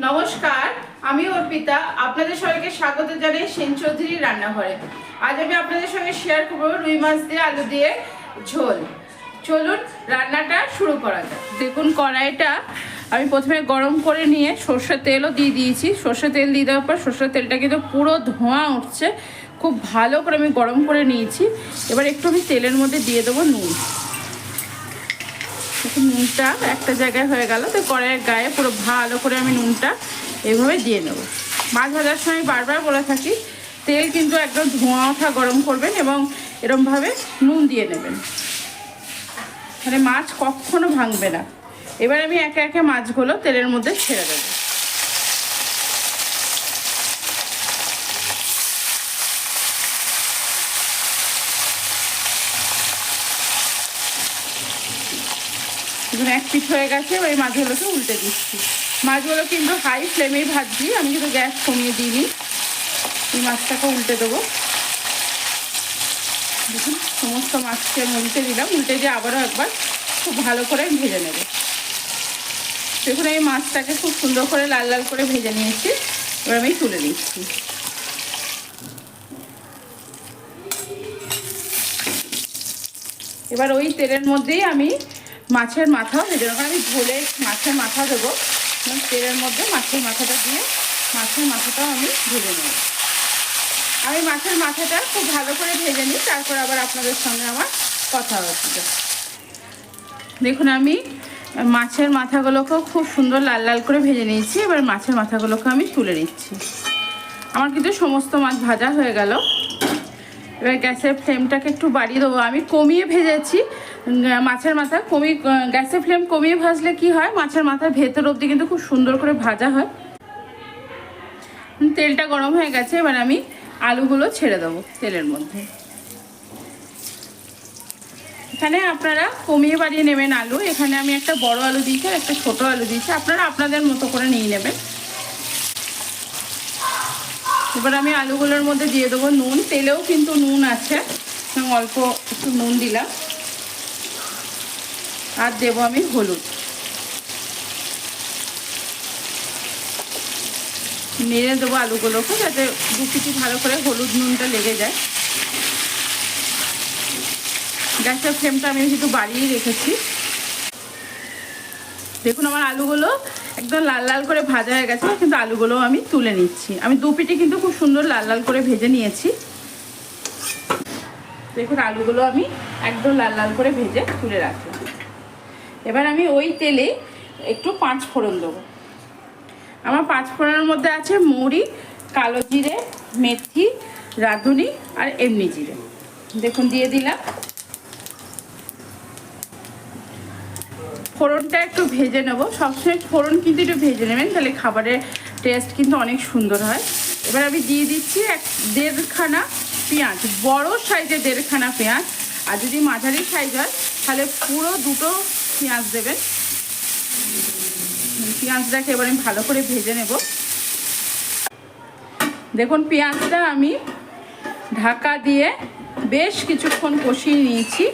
নমস্কার, আমি অর্পিতা। আপনাদের সবাইকে স্বাগত জানাই সেন চৌধুরীর রান্নাঘরে। আজ আমি আপনাদের সঙ্গে শেয়ার করব রুই মাছ দিয়ে আলু দিয়ে ঝোল। চলুন রান্নাটা শুরু করা যাক। দেখুন, কড়াইটা আমি প্রথমে গরম করে নিয়ে সর্ষের তেলও দিয়ে দিয়েছি। সর্ষের তেল দিয়ে দেওয়ার পর সর্ষের তেলটা কিন্তু পুরো ধোঁয়া উঠছে, খুব ভালো করে আমি গরম করে নিয়েছি। এবার একটু আমি তেলের মধ্যে দিয়ে দেবো নুন। নুনটা একটা জায়গায় হয়ে গেল, তো কড়াইয়ের গায়ে পুরো ভালো করে আমি নুনটা এইভাবে দিয়ে নেব। মাছ ভাজার সময় বারবার বলে থাকি, তেল কিন্তু একদম ধোঁয়া ওঠা গরম করবেন এবং এরমভাবে নুন দিয়ে নেবেন, মানে মাছ কখনো ভাঙবে না। এবার আমি একে একে মাছগুলো তেলের মধ্যে ছেড়ে দেবো। এখন এক পিঠ হয়ে গেছে, ওই মাছগুলোকে উল্টে দিচ্ছি। মাছগুলো কিন্তু হাই ফ্লেমেই ভাজছি, আমি কিন্তু গ্যাস কমিয়ে দিইনি। এই মাছটাকে উল্টে দেবো। দেখুন, সমস্ত মাছকে আমি উল্টে দিলাম। উল্টে দিয়ে আবারও একবার খুব ভালো করে ভেজে নেব। দেখুন, এই মাছটাকে খুব সুন্দর করে লাল লাল করে ভেজে নিয়েছি। এবার আমি তুলে নিচ্ছি। এবার ওই তেলের মধ্যেই আমি মাছের মাথাও ভেজে নেবো। আমি ঝোলে মাছের মাথা দেবো, তেলের মধ্যে মাছের মাথাটা দিয়ে মাছের মাথাটাও আমি ভেজে নেব। আমি মাছের মাথাটা খুব ভালো করে ভেজে নিই, তারপর আবার আপনাদের সঙ্গে আমার কথা হচ্ছে। দেখুন, আমি মাছের মাথাগুলোকেও খুব সুন্দর লাল লাল করে ভেজে নিয়েছি। এবার মাছের মাথাগুলোকে আমি তুলে নিচ্ছি। আমার কিন্তু সমস্ত মাছ ভাজা হয়ে গেল। এবার গ্যাসের ফ্লেমটাকে একটু বাড়িয়ে দেবো। আমি কমিয়ে ভেজেছি মাছের মাথা। গ্যাসের ফ্লেম কমিয়ে ভাজলে কি হয়, মাছের মাথার ভেতর অবধি কিন্তু খুব সুন্দর করে ভাজা হয়। তেলটা গরম হয়ে গেছে, এবার আমি আলুগুলো ছেড়ে দেবো তেলের মধ্যে। এখানে আপনারা কমিয়ে বাড়িয়ে নেবেন আলু। এখানে আমি একটা বড় আলু দিয়েছি আর একটা ছোট আলু দিয়েছি, আপনারা আপনাদের মতো করে নিয়ে নেবেন। এবার আমি আলুগুলোর মধ্যে দিয়ে দেবো নুন। তেলেও কিন্তু নুন আছে, অল্প একটু নুন দিলাম। আর দেবো আমি হলুদ। নেড়ে দেবো আলুগুলোকে, যাতে দু পিটি ভালো করে হলুদ নুনটা লেগে যায়। গ্যাসের ফ্লেমটা আমি কিন্তু বাড়িয়ে রেখেছি। দেখুন, আমার আলুগুলো একদম লাল লাল করে ভাজা হয়ে গেছে, কিন্তু আলুগুলো আমি তুলে নিচ্ছি। আমি দু পিটি কিন্তু খুব সুন্দর লাল লাল করে ভেজে নিয়েছি। দেখুন, আলুগুলো আমি একদম লাল লাল করে ভেজে তুলে রাখলাম। এবার আমি ওই তেলে একটু 5 ফোড়ন দেবো। আমার 5 ফোড়নের মধ্যে আছে মৌরি, কালো জিরে, মেথি, রাঁধুনি আর এমনি জিরে। দেখুন, দিয়ে দিলাম। ফোড়নটা একটু ভেজে নেব। সবসময় ফোড়ন কিন্তু একটু ভেজে নেবেন, তাহলে খাবারের টেস্ট কিন্তু অনেক সুন্দর হয়। এবার আমি দিয়ে দিচ্ছি 1.5খানা পেঁয়াজ, বড় সাইজের 1.5খানা পেঁয়াজ। আর যদি মাঝারি সাইজ হয় তাহলে পুরো 2টো পেঁয়াজ দেবেন। পেঁয়াজটাকে এবার আমি ভালো করে ভেজে নেব। দেখুন, পেঁয়াজটা আমি ঢাকা দিয়ে বেশ কিছুক্ষণ কষিয়ে নিয়েছি।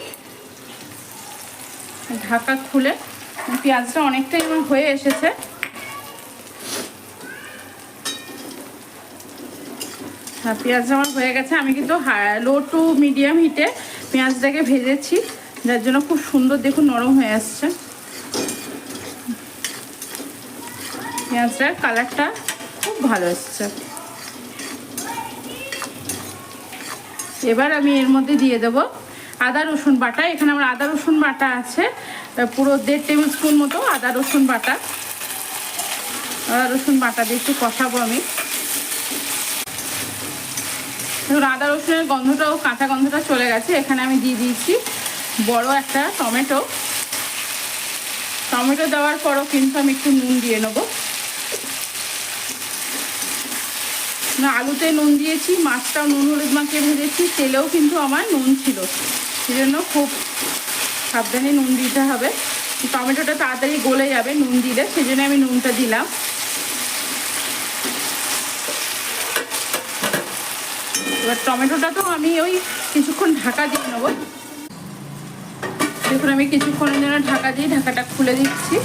ঢাকা খুলে পেঁয়াজটা অনেকটাই আমার হয়ে এসেছে। হ্যাঁ, পেঁয়াজটা আমার হয়ে গেছে। আমি কিন্তু লো টু মিডিয়াম হিটে পেঁয়াজটাকে ভেজেছি, যার জন্য খুব সুন্দর দেখুন নরম হয়ে আসছে। পেঁয়াজটার কালারটা খুব ভালো এসছে। এবার আমি এর মধ্যে দিয়ে দেবো আদা রসুন বাটা। এখানে আমার আদা রসুন বাটা আছে পুরো 1.5 টেবিল স্পুন মতো আদা রসুন বাটা। আদা রসুন বাটা দিয়ে একটু কষাবো আমি। দেখুন, আদা রসুনের গন্ধটাও, কাঁচা গন্ধটা চলে গেছে। এখানে আমি দিয়ে দিয়েছি বড় একটা টমেটো। টমেটো দেওয়ার পরও কিন্তু আমি একটু নুন দিয়ে নেবো। না, আলুতে নুন দিয়েছি, মাছটাও নুন হলুদ মাখিয়ে ভেজেছি, তেলেও কিন্তু আমার নুন ছিল, সেই জন্য খুব সাবধানে নুন দিতে হবে। টমেটোটা তাড়াতাড়ি গলে যাবে নুন দিলে, সেই জন্য আমি নুনটা দিলাম। এবার টমেটোটা তো আমি ওই কিছুক্ষণ ঢাকা দিয়ে নেবো। দেখুন, আমি কিছুক্ষণের জন্য ঢাকা দিয়ে ঢাকাটা খুলে দিচ্ছি।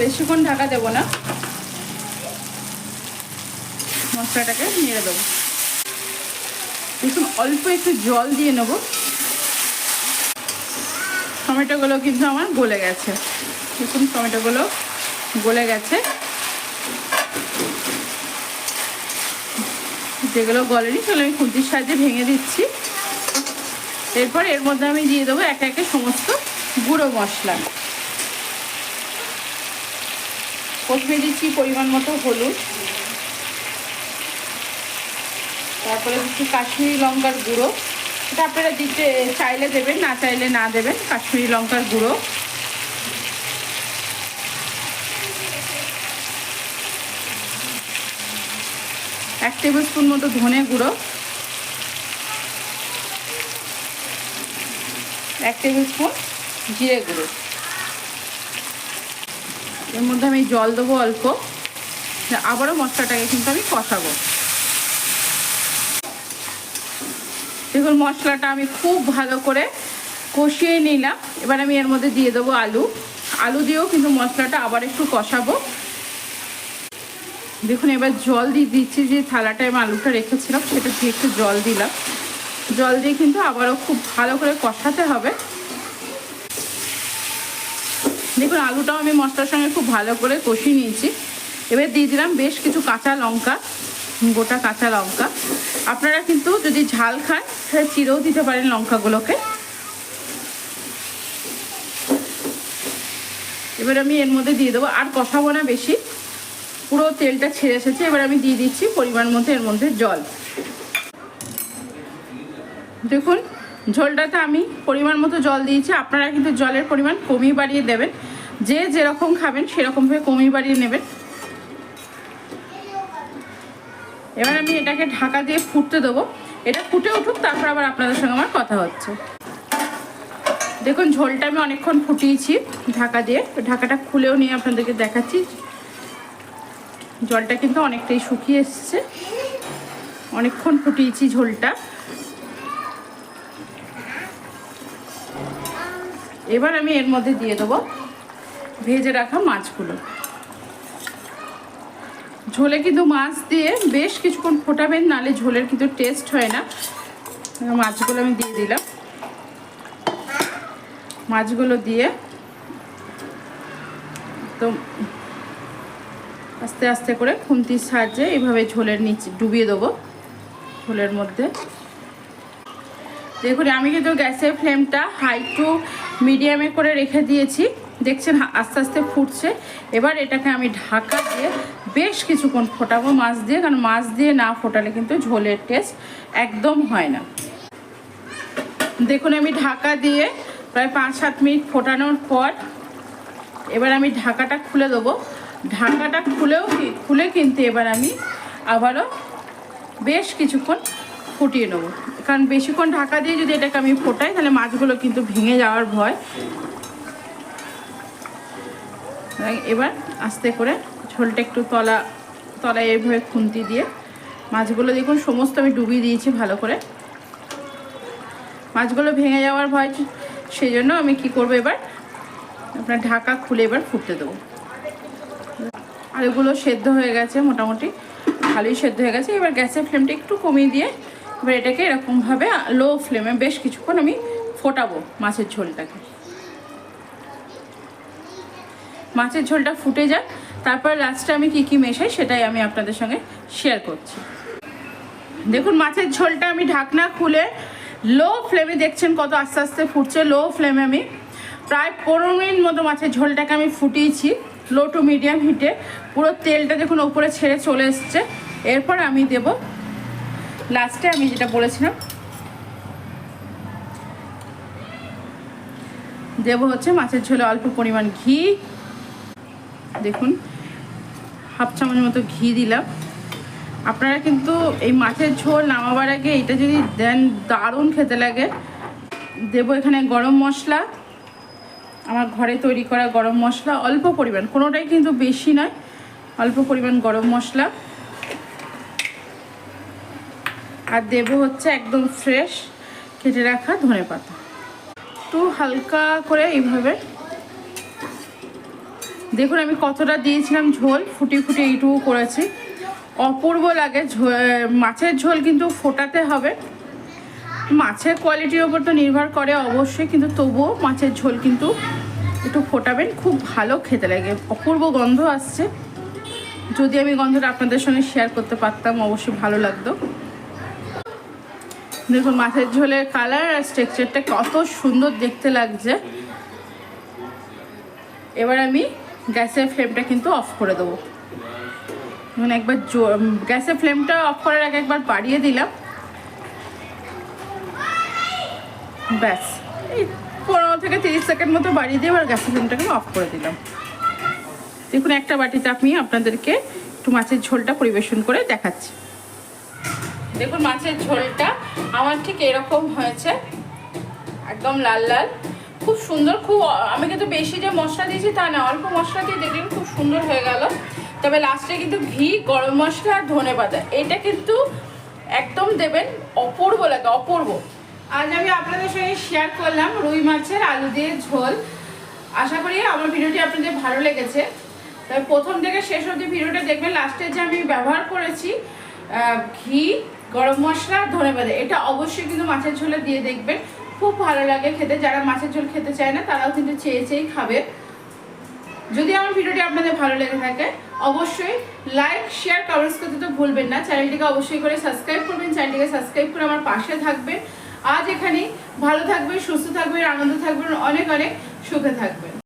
বেশিক্ষণ ঢাকা দেবো না। মশলাটাকে নেড়ে দেবো। দেখুন অল্প একটু জল দিয়ে নেব। টমেটোগুলো কিন্তু আমার গলে গেছে। দেখুন টমেটোগুলো গলে গেছে। যেগুলো গলেনি সেগুলো আমি খুন্তির সাহায্যে ভেঙে দিচ্ছি। এরপর এর মধ্যে আমি দিয়ে দেবো একে একে সমস্ত গুঁড়ো মশলা। প্রথমে দিচ্ছি পরিমাণ মতো হলুদ, তারপরে দিচ্ছি কাশ্মীরি লঙ্কার গুঁড়ো। এটা আপনারা দিতে চাইলে দেবেন, না চাইলে না দেবেন। কাশ্মীরি লঙ্কার গুঁড়ো, এক টেবিল স্পুন মতো ধনে গুঁড়ো, 1 টেবিল স্পুন জিরে গুঁড়ো। এর মধ্যে আমি জল দেবো অল্প। আবারও মশলাটাকে কিন্তু আমি কষাবো। দেখুন মশলাটা আমি খুব ভালো করে কষিয়ে নিলাম। এবার আমি এর মধ্যে দিয়ে দেবো আলু। আলু দিয়েও কিন্তু মশলাটা আবার একটু কষাবো। দেখুন এবার জল দিয়ে দিচ্ছি। যে থালাটায় আমি আলুটা রেখেছিলাম সেটা দিয়ে একটু জল দিলাম। জল দিয়ে কিন্তু আবারও খুব ভালো করে কষাতে হবে। দেখুন আলুটাও আমি মশলার সঙ্গে খুব ভালো করে কষিয়ে নিয়েছি। এবার দিয়ে দিলাম বেশ কিছু কাঁচা লঙ্কা, গোটা কাঁচা লঙ্কা। আপনারা কিন্তু যদি ঝাল খান তাহলে চিরেও দিতে পারেন লঙ্কাগুলোকে। এবার আমি এর মধ্যে দিয়ে দেবো, আর কষাবো না বেশি, পুরো তেলটা ছেড়ে এসেছে। এবার আমি দিয়ে দিচ্ছি পরিমাণ মতো এর মধ্যে জল। দেখুন ঝোলটাতে আমি পরিমাণ মতো জল দিয়েছি। আপনারা কিন্তু জলের পরিমাণ কমিয়ে বাড়িয়ে দেবেন। যে যেরকম খাবেন সেরকমভাবে কমিয়ে বাড়িয়ে নেবেন। এবার আমি এটাকে ঢাকা দিয়ে ফুটতে দেবো। এটা ফুটে উঠুক, তারপর আবার আপনাদের সঙ্গে আমার কথা হচ্ছে। দেখুন ঝোলটা আমি অনেকক্ষণ ফুটিয়েছি ঢাকা দিয়ে। ঢাকাটা খুলেও নিয়ে আপনাদেরকে দেখাচ্ছি। জলটা কিন্তু অনেকটাই শুকিয়ে এসছে। অনেকক্ষণ ফুটিয়েছি ঝোলটা। এবার আমি এর মধ্যে দিয়ে দেবো ভেজে রাখা মাছগুলো। ঝোলে কিন্তু মাছ দিয়ে বেশ কিছুক্ষণ ফোটাবেন, নাহলে ঝোলের কিন্তু টেস্ট হয় না। মাছগুলো আমি দিয়ে দিলাম। মাছগুলো দিয়ে তো আস্তে আস্তে করে খুন্তির সাহায্যে এইভাবে ঝোলের নিচে ডুবিয়ে দেবো ঝোলের মধ্যে। দেখুন আমি কিন্তু গ্যাসের ফ্লেমটা হাই টু মিডিয়ামে করে রেখে দিয়েছি। দেখছেন আস্তে আস্তে ফুটছে। এবার এটাকে আমি ঢাকা দিয়ে বেশ কিছুক্ষণ ফোটাবো মাছ দিয়ে, কারণ মাছ দিয়ে না ফোটালে কিন্তু ঝোলের টেস্ট একদম হয় না। দেখুন আমি ঢাকা দিয়ে প্রায় 5-7 মিনিট ফোটানোর পর এবার আমি ঢাকাটা খুলে দেবো। ঢাকাটা খুলে কিন্তু এবার আমি আবারও বেশ কিছুক্ষণ ফুটিয়ে নেবো, কারণ বেশিক্ষণ ঢাকা দিয়ে যদি এটাকে আমি ফোটাই তাহলে মাছগুলো কিন্তু ভেঙে যাওয়ার ভয়। এবার আস্তে করে ঝোলটা একটু তলায় এইভাবে খুন্তি দিয়ে মাছগুলো দেখুন সমস্ত আমি ডুবিয়ে দিয়েছি ভালো করে। মাছগুলো ভেঙে যাওয়ার ভয়, সেই জন্য আমি কি করব, এবার আপনার ঢাকা খুলে এবার ফুটতে দেবো। আলুগুলো সেদ্ধ হয়ে গেছে, মোটামুটি ভালোই সেদ্ধ হয়ে গেছে। এবার গ্যাসের ফ্লেমটা একটু কমিয়ে দিয়ে এবার এটাকে এরকমভাবে লো ফ্লেমে বেশ কিছুক্ষণ আমি ফোটাবো মাছের ঝোলটাকে। মাছের ঝোলটা ফুটে যাক, তারপর লাস্টে আমি কি মেশাই সেটাই আমি আপনাদের সঙ্গে শেয়ার করছি। দেখুন মাছের ঝোলটা আমি ঢাকনা খুলে লো ফ্লেমে, দেখছেন কত আস্তে আস্তে ফুটছে। লো ফ্লেমে আমি প্রায় 15 মিনিট মতো মাছের ঝোলটাকে আমি ফুটিয়েছি লো টু মিডিয়াম হিটে। পুরো তেলটা দেখুন ওপরে ছেড়ে চলে এসছে। এরপর আমি দেব লাস্টে আমি যেটা বলেছিলাম, দেব হচ্ছে মাছের ঝোলে অল্প পরিমাণ ঘি। দেখুন হাফ চামচ মতো ঘি দিলাম। আপনারা কিন্তু এই মাছের ঝোল নামাবার আগে এটা যদি দেন দারুণ খেতে লাগে। দেব এখানে গরম মশলা, আমার ঘরে তৈরি করা গরম মশলা অল্প পরিমাণ, কোনোটাই কিন্তু বেশি নয়, অল্প পরিমাণ গরম মশলা। আর দেব হচ্ছে একদম ফ্রেশ কেটে রাখা ধনেপাতা। একটু হালকা করে এইভাবে দেখুন আমি কতটা দিয়েছিলাম ঝোল, ফুটিয়ে এইটুকু করেছি। অপূর্ব লাগে। মাছের ঝোল কিন্তু ফোটাতে হবে, মাছের কোয়ালিটির ওপর তো নির্ভর করে অবশ্যই, কিন্তু তবুও মাছের ঝোল কিন্তু একটু ফোটাবেন, খুব ভালো খেতে লাগে। অপূর্ব গন্ধ আসছে, যদি আমি গন্ধটা আপনাদের সঙ্গে শেয়ার করতে পারতাম অবশ্যই ভালো লাগতো। দেখুন মাছের ঝোলের কালার আর টেক্সচারটা কত সুন্দর দেখতে লাগছে। এবার আমি গ্যাসের ফ্লেমটা কিন্তু অফ করে দেবো। মানে একবার গ্যাসের ফ্লেমটা অফ করার আগে একবার বাড়িয়ে দিলাম, ব্যাস এই 15 থেকে 30 সেকেন্ড মতো বাড়িয়ে দিয়ে এবার গ্যাসের ফ্লেমটাকে অফ করে দিলাম। দেখুন একটা বাটিতে আমি আপনাদেরকে একটু মাছের ঝোলটা পরিবেশন করে দেখাচ্ছি। দেখুন মাছের ঝোলটা আমার ঠিক এরকম হয়েছে, একদম লাল লাল, খুব সুন্দর। খুব আমি কিন্তু বেশি যে মশলা দিয়েছি তা না, অল্প মশলা দিয়ে দেখলেন খুব সুন্দর হয়ে গেল। তবে লাস্টে কিন্তু ঘি, গরম মশলা আর ধনেপাতা এটা কিন্তু একদম দেবেন, অপূর্ব লাগে, অপূর্ব। আজ আমি আপনাদের সঙ্গে শেয়ার করলাম রুই মাছের আলু দিয়ে ঝোল। আশা করি আমার ভিডিওটি আপনাদের ভালো লেগেছে। তবে প্রথম থেকে শেষ অবধি ভিডিওটা দেখবেন। লাস্টে যে আমি ব্যবহার করেছি ঘি, গরম মশলা, ধনেপাতা, এটা অবশ্যই কিন্তু মাছের ঝোলে দিয়ে দেখবেন, খুব ভালো লাগে খেতে। যারা মাছের ঝোল খেতে চায় না তারাও কিন্তু চেয়েই খাবে। যদি আমার ভিডিওটি আপনাদের ভালো লেগে থাকে অবশ্যই লাইক, শেয়ার, কমেন্টস করতে তো ভুলবেন না। চ্যানেলটিকে অবশ্যই করে সাবস্ক্রাইব করবেন, চ্যানেলটিকে সাবস্ক্রাইব করে আমার পাশে থাকবেন। আজ এখানেই, ভালো থাকবেন, সুস্থ থাকবেন, আনন্দ থাকবেন, অনেক অনেক সুখে থাকবেন।